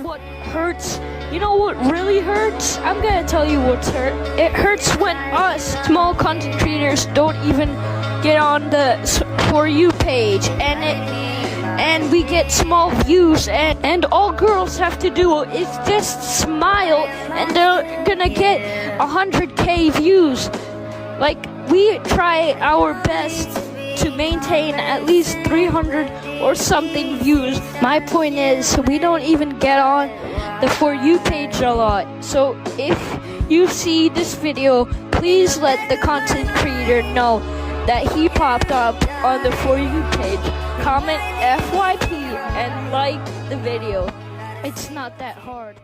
what hurts? You know what really hurts? I'm gonna tell you what's hurt. It hurts when us small content creators don't even get on the For You page, and we get small views, and all girls have to do is just smile, and they're gonna get 100K views. Like, we try our best to maintain at least 300 or something views. My point is, we don't even get on the For You page a lot. So if you see this video, please let the content creator know that he popped up on the For You page. Comment FYP and like the video. It's not that hard.